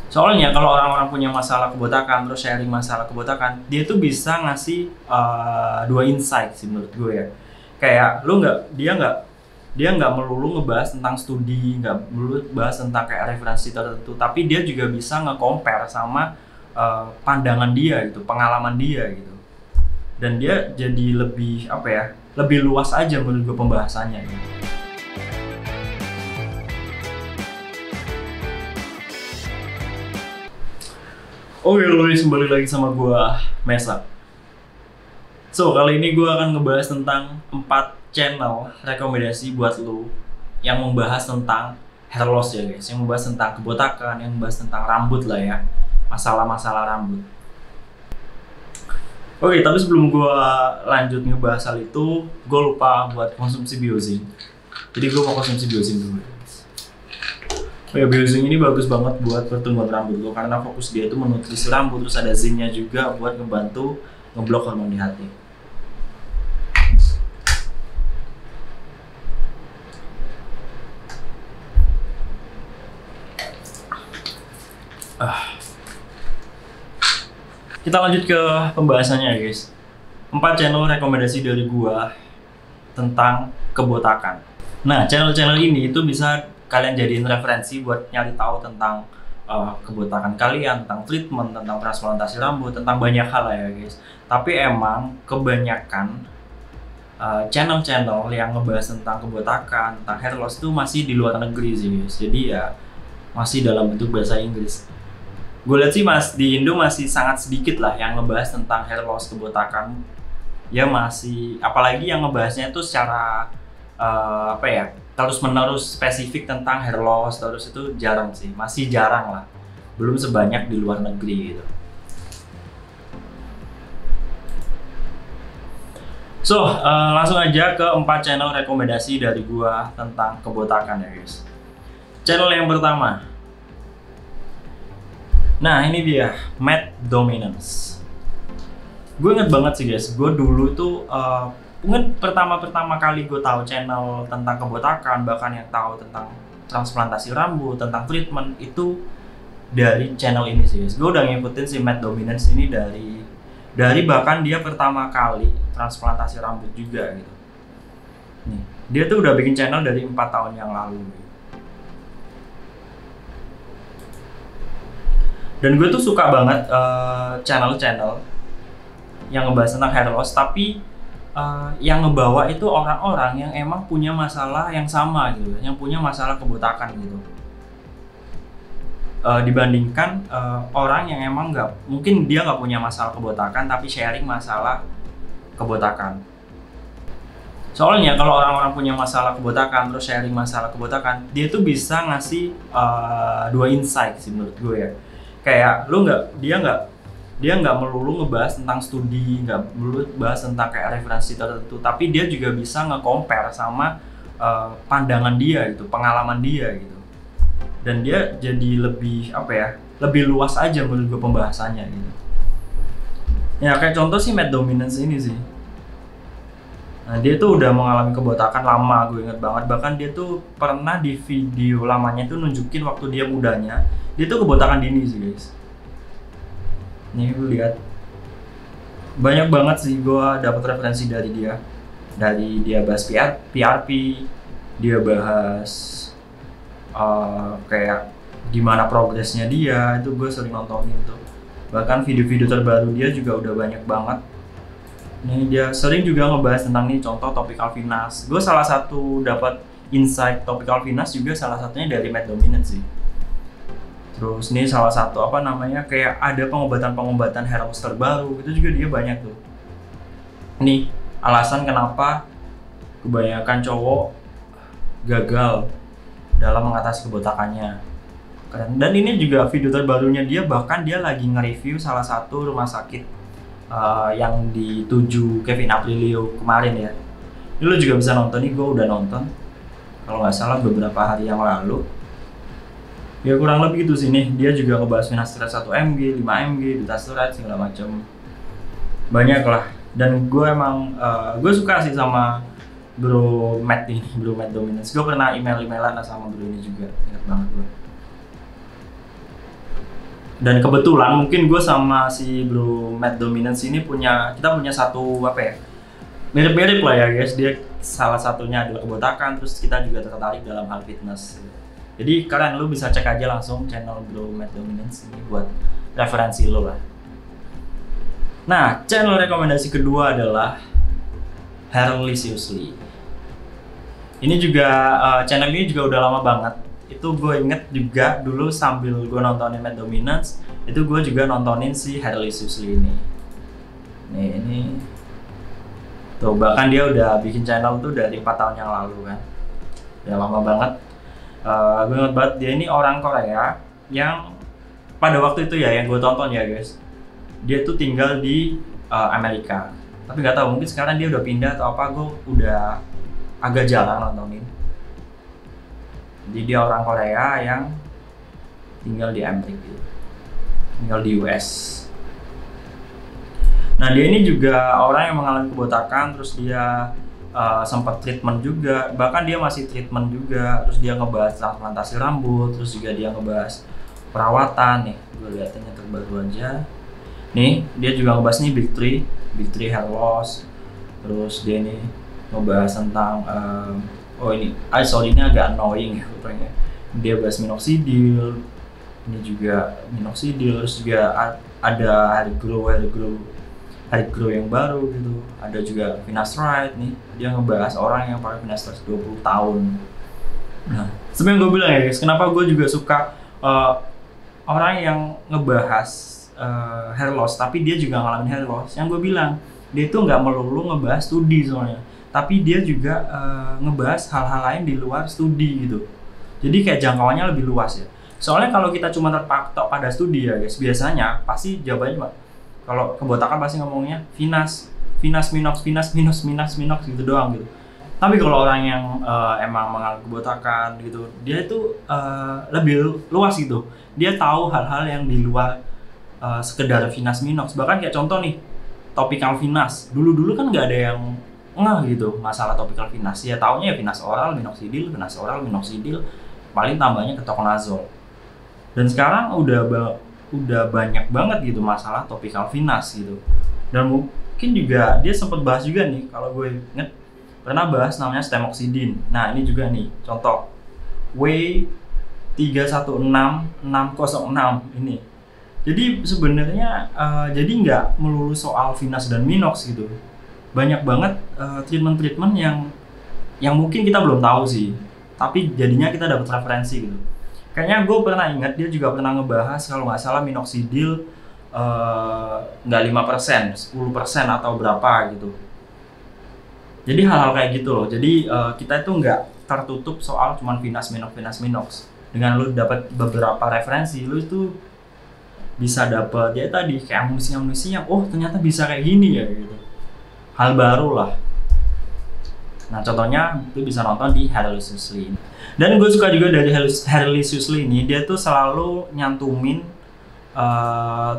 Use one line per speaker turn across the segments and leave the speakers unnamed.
Soalnya kalau orang-orang punya masalah kebotakan terus sharing masalah kebotakan, dia tuh bisa ngasih dua insight sih menurut gue ya. Kayak lu dia nggak melulu ngebahas tentang studi, nggak melulu bahas tentang kayak referensi tertentu, tapi dia juga bisa nge-compare sama pandangan dia gitu, pengalaman dia gitu. Dan dia jadi lebih apa ya, lebih luas aja menurut gue pembahasannya gitu. Oke Luis, kembali lagi sama gua Mesa. So, kali ini gua akan ngebahas tentang 4 channel rekomendasi buat lu yang membahas tentang hair loss ya guys, yang membahas tentang kebotakan, yang membahas tentang rambut lah ya, masalah-masalah rambut. Oke, tapi sebelum gua lanjut ngebahas hal itu, gua lupa buat konsumsi biozin. Jadi gua mau konsumsi biozin dulu. Oh ya, biozin ini bagus banget buat pertumbuhan rambut lo karena fokus dia itu menutrisi rambut, terus ada zinc-nya juga buat ngebantu ngeblok hormon di hati. Kita lanjut ke pembahasannya ya guys. 4 channel rekomendasi dari gua tentang kebotakan. Nah, channel-channel ini itu bisa kalian jadiin referensi buat nyari tahu tentang kebotakan kalian, tentang treatment, tentang transplantasi rambut, tentang banyak hal lah ya guys. Tapi emang kebanyakan channel-channel yang ngebahas tentang kebotakan, tentang hair loss itu masih di luar negeri sih guys. Jadi ya masih dalam bentuk bahasa Inggris. Gue lihat sih di Indo masih sangat sedikit lah yang ngebahas tentang hair loss kebotakan. Ya masih, apalagi yang ngebahasnya itu secara apa ya, terus menerus spesifik tentang hair loss terus itu jarang sih, masih jarang lah, belum sebanyak di luar negeri gitu. So langsung aja ke 4 channel rekomendasi dari gua tentang kebotakan ya guys. Channel yang pertama, nah ini dia, Matte Dominance. Gue inget banget sih guys, gue dulu tuh mungkin pertama kali gue tahu channel tentang kebotakan, bahkan yang tahu tentang transplantasi rambut, tentang treatment itu dari channel ini sih guys. Gue udah ngikutin si Matte Dominance ini dari bahkan dia pertama kali transplantasi rambut juga gitu. Nih, dia tuh udah bikin channel dari 4 tahun yang lalu. Dan gue tuh suka banget channel-channel yang ngebahas tentang hair loss, tapi yang ngebawa itu orang-orang yang emang punya masalah yang sama gitu, yang punya masalah kebotakan gitu. Dibandingkan orang yang emang mungkin dia nggak punya masalah kebotakan tapi sharing masalah kebotakan. Soalnya kalau orang-orang punya masalah kebotakan terus sharing masalah kebotakan, dia tuh bisa ngasih dua insight sih menurut gue ya. Kayak dia nggak melulu ngebahas tentang studi, nggak melulu bahas tentang kayak referensi tertentu, tapi dia juga bisa nge-compare sama pandangan dia gitu, pengalaman dia gitu. Dan dia jadi lebih apa ya, lebih luas aja menurut gue pembahasannya gitu. Ya kayak contoh sih Matte Dominance ini sih. Nah dia tuh udah mengalami kebotakan lama, gue inget banget. Bahkan dia tuh pernah di video lamanya tuh nunjukin waktu dia mudanya, dia tuh kebotakan dini sih guys. Nih gue lihat banyak banget sih gue dapat referensi dari dia. Dari dia bahas PRP, dia bahas kayak gimana progresnya dia, itu gue sering nontonin tuh. Bahkan video-video terbaru dia juga udah banyak banget. Nih dia sering juga ngebahas tentang nih contoh topical venous. Gue salah satu dapat insight topical venous juga salah satunya dari Matte Dominance sih. Terus nih salah satu apa namanya, kayak ada pengobatan hair loss terbaru, itu juga dia banyak tuh. Nih alasan kenapa kebanyakan cowok gagal dalam mengatasi kebotakannya. Dan ini juga video terbarunya dia, bahkan dia lagi nge-review salah satu rumah sakit yang dituju Kevin Aprilio kemarin ya. Ini lo juga bisa nonton nih, gue udah nonton kalau nggak salah beberapa hari yang lalu. Ya kurang lebih gitu sih nih, dia juga ngebahas finasteride 1 mg, 5 mg, dutasteride segala macam. Banyak lah. Dan gue emang gue suka sih sama Bro Matt ini, Bro Matte Dominance. Gue pernah email-emailan sama bro ini juga, ingat banget gue. Dan kebetulan mungkin gue sama si bro Matt Dominance ini kita punya satu apa ya, mirip-mirip lah ya guys. Dia salah satunya adalah kebotakan, terus kita juga tertarik dalam hal fitness. Jadi kalian lu bisa cek aja langsung channel bro Matt Dominance ini buat referensi lo lah. Nah, channel rekomendasi kedua adalah Hairlessly. Ini juga channel ini juga udah lama banget. Itu gue inget juga dulu sambil gue nontonin Matt Dominance, itu gue juga nontonin si Hairlessly ini. Nih, ini tuh, bahkan dia udah bikin channel tuh dari 4 tahun yang lalu kan. Udah lama banget. Gue inget banget dia ini orang Korea yang pada waktu itu ya yang gue tonton ya guys. Dia tuh tinggal di Amerika. Tapi nggak tahu, mungkin sekarang dia udah pindah atau apa, gue udah agak jarang nontonin. Jadi dia orang Korea yang tinggal di Amerika, tinggal di US. Nah, dia ini juga orang yang mengalami kebotakan, terus dia sempat treatment juga, bahkan dia masih treatment juga. Terus dia ngebahas transplantasi rambut, terus juga dia ngebahas perawatan. Nih, gue liatin yang terbaru aja. Nih, dia juga ngebahas nih Big Three hair loss. Terus dia ini ngebahas tentang ini agak annoying ya pokoknya. Dia bahas minoxidil. Ini juga minoxidil, terus juga ada hair grow yang baru gitu. Ada juga finasteride nih. Dia ngebahas orang yang pakai finasteride 20 tahun. Nah, sebenarnya gue bilang ya guys, kenapa gue juga suka orang yang ngebahas hair loss, tapi dia juga ngalamin hair loss. Yang gue bilang, dia itu nggak melulu ngebahas studi soalnya, tapi dia juga ngebahas hal-hal lain di luar studi gitu. Jadi kayak jangkauannya lebih luas ya. Soalnya kalau kita cuma terpatok pada studi ya guys, biasanya pasti jawabannya kalau kebotakan pasti ngomongnya finas minox gitu doang gitu. Tapi kalau orang yang emang mengalami kebotakan gitu, dia itu lebih luas gitu. Dia tahu hal-hal yang di luar sekedar finas minox. Bahkan kayak contoh nih, topical finas. Dulu kan nggak ada yang ngeh gitu masalah topical finas. Ya taunya ya finas oral, minoxidil, paling tambahnya ketoconazole. Dan sekarang udah banyak banget gitu masalah topical finas gitu. Dan mungkin juga dia sempat bahas juga nih, kalau gue inget pernah bahas namanya stemoxidin. Nah, ini juga nih contoh W316606 ini. Jadi sebenarnya jadi nggak melulu soal finas dan minox gitu. Banyak banget treatment yang mungkin kita belum tahu sih, tapi jadinya kita dapat referensi gitu. Kayaknya gue pernah ingat dia juga pernah ngebahas kalau nggak salah minoxidil nggak 5%, 10% atau berapa gitu. Jadi hal-hal kayak gitu loh. Jadi kita itu nggak tertutup soal cuman finas minox. Dengan lu dapat beberapa referensi, lu itu bisa dapat ya tadi kayak amunisi yang ternyata bisa kayak gini ya gitu. Hal baru lah. Nah, contohnya itu bisa nonton di Hairlessly. Dan gue suka juga dari Hairlessly ini, dia tuh selalu nyantumin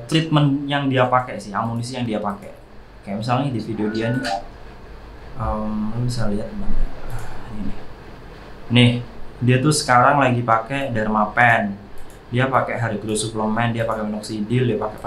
treatment yang dia pakai sih, amunisi yang dia pakai. Kayak misalnya di video dia nih, lu bisa lihat ini. Nih, dia tuh sekarang lagi pakai Dermapen. Dia pakai hair growth supplement, dia pakai minoxidil, dia pakai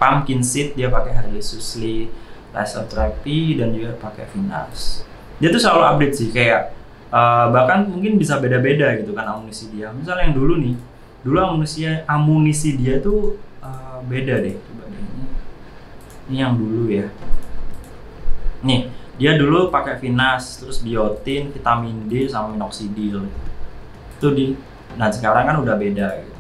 pumpkin seed, dia pakai Hairlessly laser therapy, dan juga pakai Finas. Dia tuh selalu update sih, kayak bahkan mungkin bisa beda-beda gitu kan amunisi dia. Misalnya yang dulu amunisi dia tuh beda deh. Coba deh ini yang dulu ya. Nih, dia dulu pakai Finas, terus biotin, vitamin D, sama minoxidil. Nah sekarang kan udah beda gitu.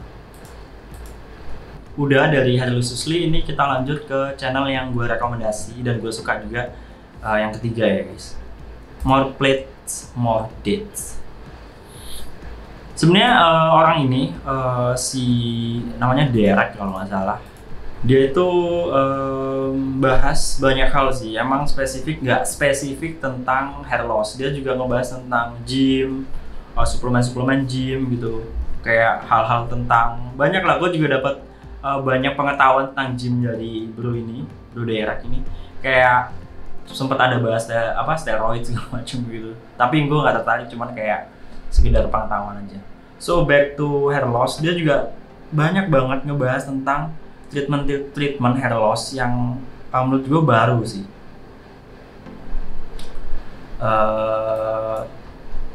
Udah dari Hairlessly ini kita lanjut ke channel yang gue rekomendasi dan gue suka juga, yang ketiga ya guys. More plates, more dates. Sebenarnya orang ini si namanya Derek kalau nggak salah. Dia itu bahas banyak hal sih. Emang nggak spesifik tentang hair loss. Dia juga ngebahas tentang gym, suplemen gym gitu. Kayak hal-hal tentang banyak lah. Gue juga dapat banyak pengetahuan tentang gym dari bro Derek ini. Kayak sempat ada bahas steroid segala macam gitu. Tapi gue nggak tertarik, cuman kayak sekedar pengetahuan aja. So back to hair loss, dia juga banyak banget ngebahas tentang treatment hair loss yang menurut gue baru sih.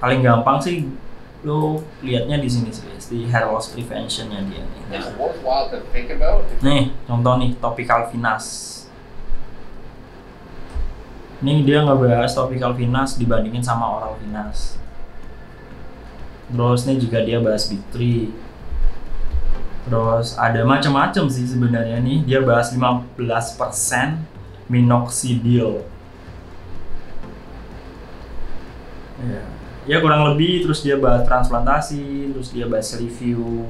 Paling gampang sih lo liatnya di sini sih, di hair loss preventionnya dia nih. Nih contoh nih, topical Venus. Nih dia ngebahas topical Venus dibandingin sama oral Venus. Terus nih juga dia bahas Big 3. Terus ada macam-macam sih sebenarnya nih. Dia bahas 15% minoxidil. Ya kurang lebih. Terus dia bahas transplantasi. Terus dia bahas review.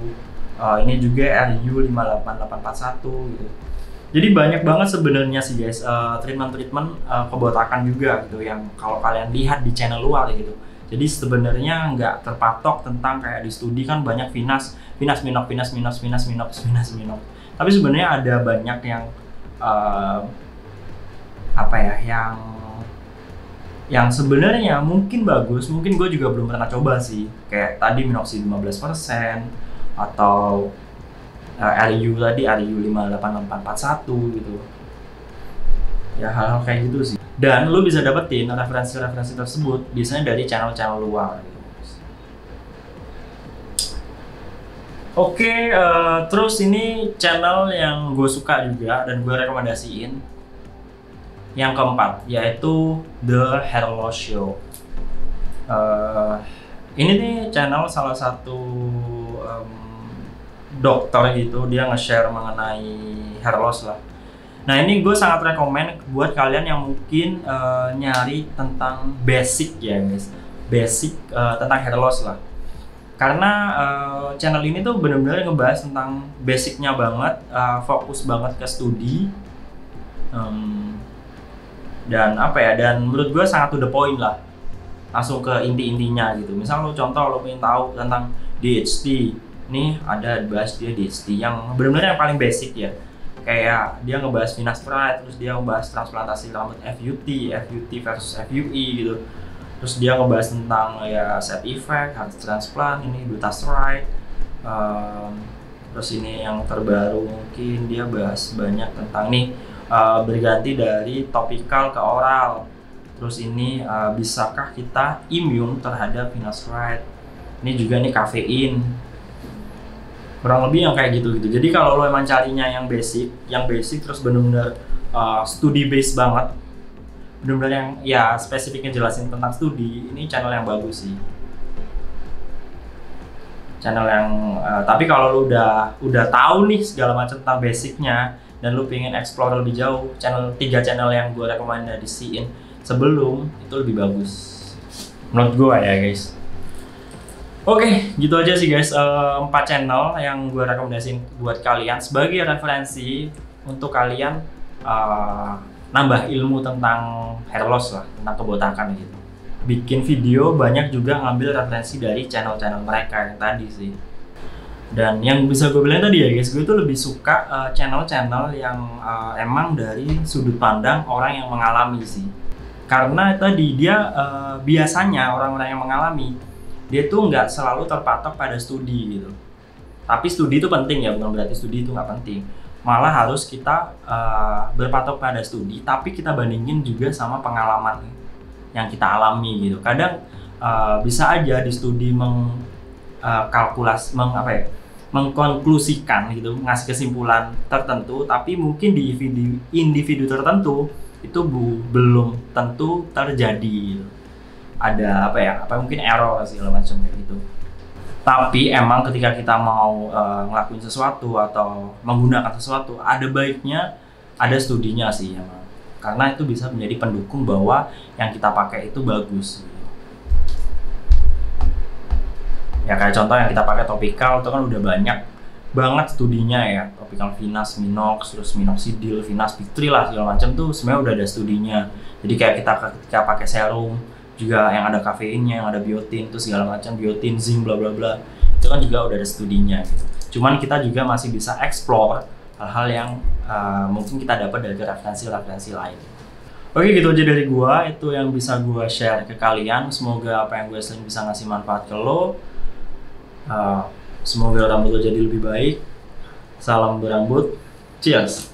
Ini juga RU 58841 gitu. Jadi banyak banget sebenarnya sih guys, treatment kebotakan juga gitu yang kalau kalian lihat di channel luar gitu. Jadi sebenarnya nggak terpatok tentang kayak di studi kan banyak Venus minok. Tapi sebenarnya ada banyak yang yang sebenarnya mungkin bagus, mungkin gue juga belum pernah coba sih. Kayak tadi minoxidil 15% atau RU 58841 gitu. Ya hal-hal kayak gitu sih. Dan lu bisa dapetin referensi-referensi tersebut biasanya dari channel-channel luar gitu. Oke, terus ini channel yang gue suka juga dan gue rekomendasiin. Yang keempat yaitu The Hair Loss Show. Ini nih channel salah satu dokter gitu, dia nge-share mengenai hair loss lah. Nah ini gue sangat rekomen buat kalian yang mungkin nyari tentang basic ya guys, basic tentang hair loss lah. Karena channel ini tuh bener-bener ngebahas tentang basicnya banget, fokus banget ke studi, dan dan menurut gue sangat to the point lah, langsung ke inti-intinya gitu. Misal lo contoh lo pengen tahu tentang DHT, nih ada bahas dia DHT yang benar-benar yang paling basic ya, kayak dia ngebahas finasteride, terus dia ngebahas transplantasi rambut FUT versus FUE gitu, terus dia ngebahas tentang ya side effect, heart transplant, ini dutasteride, terus ini yang terbaru mungkin dia bahas banyak tentang nih berganti dari topikal ke oral, terus ini bisakah kita imun terhadap finasteride, ini juga nih kafein. Kurang lebih yang kayak gitu. Jadi kalau lo emang carinya yang basic terus benar-benar studi base banget, benar-benar yang ya spesifiknya jelasin tentang studi, ini channel yang bagus sih. Channel yang tapi kalau lo udah tahu nih segala macam tentang basicnya dan lo pengen explore lebih jauh, 3 channel yang gue rekomendasiin sebelum itu lebih bagus menurut gue ya guys. Oke, gitu aja sih guys, 4 channel yang gue rekomendasiin buat kalian sebagai referensi untuk kalian nambah ilmu tentang hair loss lah, tentang kebotakan gitu. Bikin video banyak juga ngambil referensi dari channel-channel mereka yang tadi sih. Dan yang bisa gue bilang tadi ya guys, gue tuh lebih suka channel-channel yang emang dari sudut pandang orang yang mengalami sih. Karena tadi dia biasanya orang-orang yang mengalami, dia tuh nggak selalu terpatok pada studi gitu. Tapi studi itu penting ya, bukan berarti studi itu nggak penting. Malah harus kita berpatok pada studi, tapi kita bandingin juga sama pengalaman yang kita alami gitu. Kadang bisa aja di studi mengkonklusikan gitu, ngasih kesimpulan tertentu, tapi mungkin di individu tertentu itu belum tentu terjadi gitu. Ada mungkin error segala macam kayak gitu. Tapi emang ketika kita mau ngelakuin sesuatu atau menggunakan sesuatu, ada baiknya ada studinya sih emang. Karena itu bisa menjadi pendukung bahwa yang kita pakai itu bagus. Ya kayak contoh yang kita pakai topikal itu kan udah banyak banget studinya ya, topikal Venus, Minox, terus minoxidil, Venus, Big 3 lah segala macam tuh sebenarnya udah ada studinya. Jadi kayak kita ketika pakai serum juga yang ada kafeinnya, yang ada biotin, itu segala macam, biotin, zinc, bla bla bla, itu kan juga udah ada studinya gitu. Cuman kita juga masih bisa explore hal-hal yang mungkin kita dapat dari referensi-referensi lain. Oke, gitu aja dari gua, itu yang bisa gua share ke kalian. Semoga apa yang gue sering bisa ngasih manfaat ke lo. Semoga rambut lo jadi lebih baik. Salam berambut. Cheers.